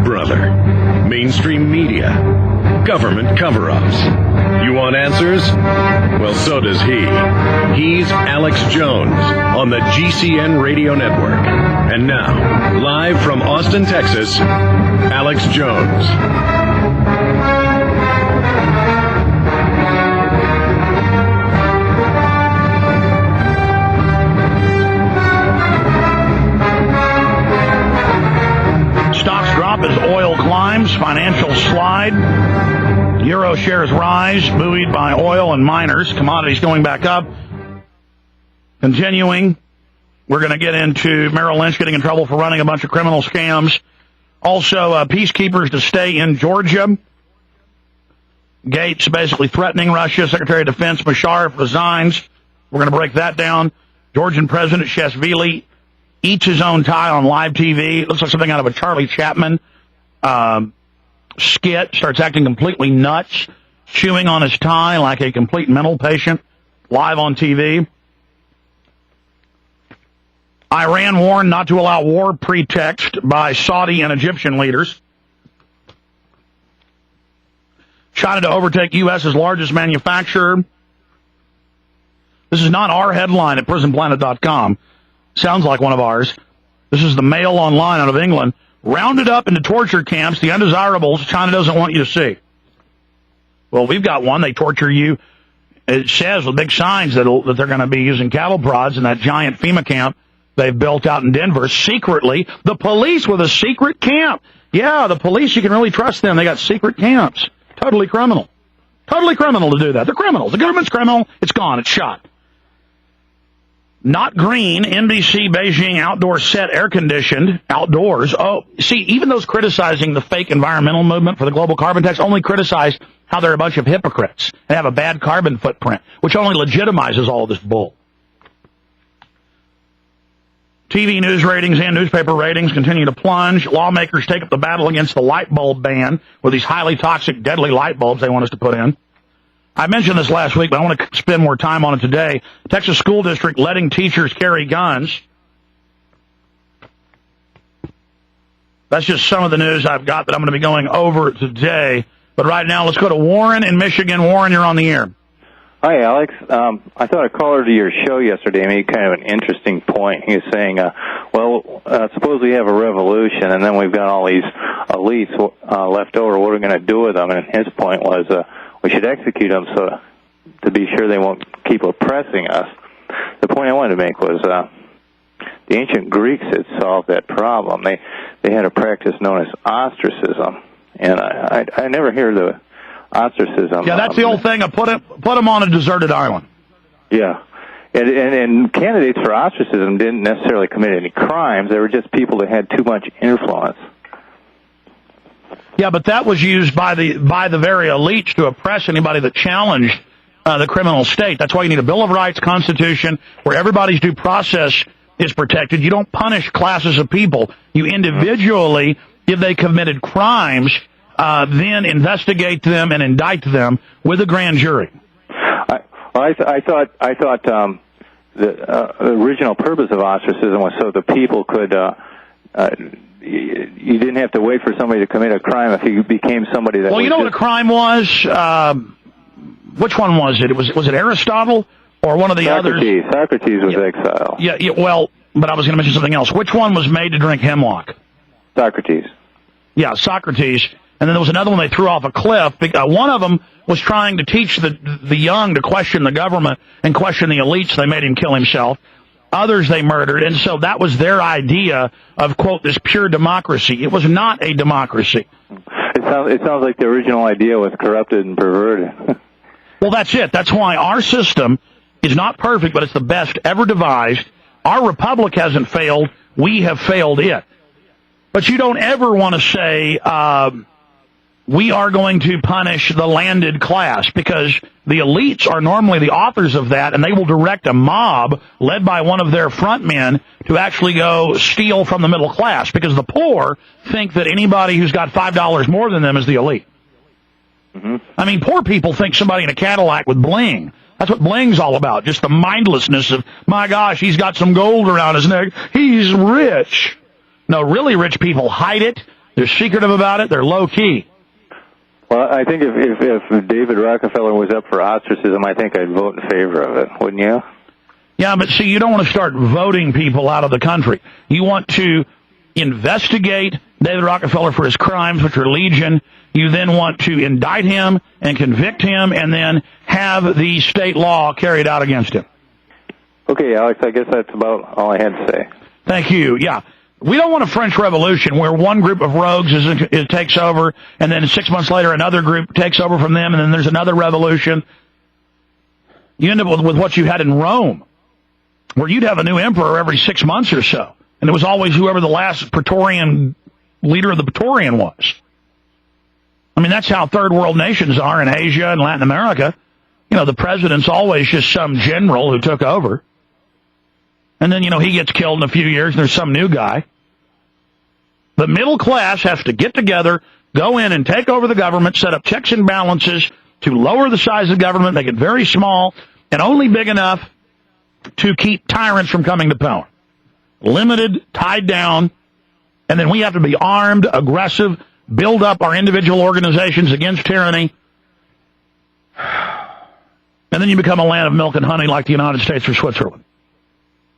brother. Mainstream media. Government cover-ups. You want answers? Well, so does he. He's Alex Jones on the GCN Radio Network. And now, live from Austin, Texas, Alex Jones. Stocks drop as oil climbs, financial slide, euro shares rise, buoyed by oil and miners, commodities going back up. Continuing, we're going to get into Merrill Lynch getting in trouble for running a bunch of criminal scams. Also, peacekeepers to stay in Georgia. Gates basically threatening Russia. Secretary of Defense Musharraf resigns. We're going to break that down. Georgian President Sheshvili eats his own tie on live TV. It looks like something out of a Charlie Chaplin skit. Starts acting completely nuts, chewing on his tie like a complete mental patient, live on TV. Iran warned not to allow war pretext by Saudi and Egyptian leaders. China to overtake U.S.'s largest manufacturer. This is not our headline at prisonplanet.com. Sounds like one of ours. This is the Mail Online out of England. Rounded up into torture camps, the undesirables China doesn't want you to see. Well, we've got one. They torture you. It says with big signs that they're going to be using cattle prods in that giant FEMA camp they've built out in Denver secretly. The police with a secret camp. Yeah, the police, you can really trust them. They got secret camps. Totally criminal. Totally criminal to do that. They're criminals. The government's criminal. It's gone. It's shot. Not green, NBC Beijing outdoor set air-conditioned, outdoors. Oh, see, even those criticizing the fake environmental movement for the global carbon tax only criticize how they're a bunch of hypocrites and have a bad carbon footprint, which only legitimizes all of this bull. TV news ratings and newspaper ratings continue to plunge. Lawmakers take up the battle against the light bulb ban with these highly toxic, deadly light bulbs they want us to put in. I mentioned this last week, but I want to spend more time on it today. Texas school district letting teachers carry guns. That's just some of the news I've got that I'm going to be going over today. But right now, let's go to Warren in Michigan. Warren, you're on the air. Hi, Alex. I thought a caller to your show yesterday made kind of an interesting point. He was saying, suppose we have a revolution and then we've got all these elites left over. What are we going to do with them? And his point was, we should execute them so to be sure they won't keep oppressing us. The point I wanted to make was the ancient Greeks had solved that problem. They had a practice known as ostracism, and I never hear the ostracism. Yeah, that's the old thing. Put them on a deserted island. Yeah, and candidates for ostracism didn't necessarily commit any crimes. They were just people that had too much influence. Yeah, but that was used by the very elites to oppress anybody that challenged the criminal state. That's why you need a Bill of Rights, Constitution, where everybody's due process is protected. You don't punish classes of people. You individually, if they committed crimes, then investigate them and indict them with a grand jury. I thought the original purpose of ostracism was so the people could. You didn't have to wait for somebody to commit a crime if you became somebody that. Well, you know what a crime was? Which one was it? Was it Aristotle or one of the others? Socrates was exiled. Yeah. Well, but I was going to mention something else. Which one was made to drink hemlock? Socrates. Yeah, Socrates. And then there was another one they threw off a cliff. One of them was trying to teach the young to question the government and question the elites. They made him kill himself. Others they murdered, and so that was their idea of, quote, this pure democracy. It was not a democracy. It sounds like the original idea was corrupted and perverted. Well, that's it. That's why our system is not perfect, but it's the best ever devised. Our republic hasn't failed. We have failed it. But you don't ever want to say, we are going to punish the landed class, because the elites are normally the authors of that, and they will direct a mob led by one of their front men to actually go steal from the middle class, because the poor think that anybody who's got $5 more than them is the elite. Mm-hmm. I mean, poor people think somebody in a Cadillac with bling. That's what bling's all about, just the mindlessness of, my gosh, he's got some gold around his neck. He's rich. No, really rich people hide it. They're secretive about it. They're low-key. Well, I think if David Rockefeller was up for ostracism, I think I'd vote in favor of it, wouldn't you? Yeah, but see, you don't want to start voting people out of the country. You want to investigate David Rockefeller for his crimes, which are legion. You then want to indict him and convict him and then have the state law carried out against him. Okay, Alex, I guess that's about all I had to say. Thank you. Yeah. We don't want a French Revolution where one group of rogues takes over, and then 6 months later another group takes over from them, and then there's another revolution. You end up with what you had in Rome, where you'd have a new emperor every 6 months or so, and it was always whoever the last Praetorian leader of the Praetorian was. I mean, that's how third world nations are in Asia and Latin America. You know, the president's always just some general who took over. And then, he gets killed in a few years and there's some new guy. The middle class has to get together, go in and take over the government, set up checks and balances to lower the size of government, make it very small, and only big enough to keep tyrants from coming to power. Limited, tied down, and then we have to be armed, aggressive, build up our individual organizations against tyranny, and then you become a land of milk and honey like the United States or Switzerland.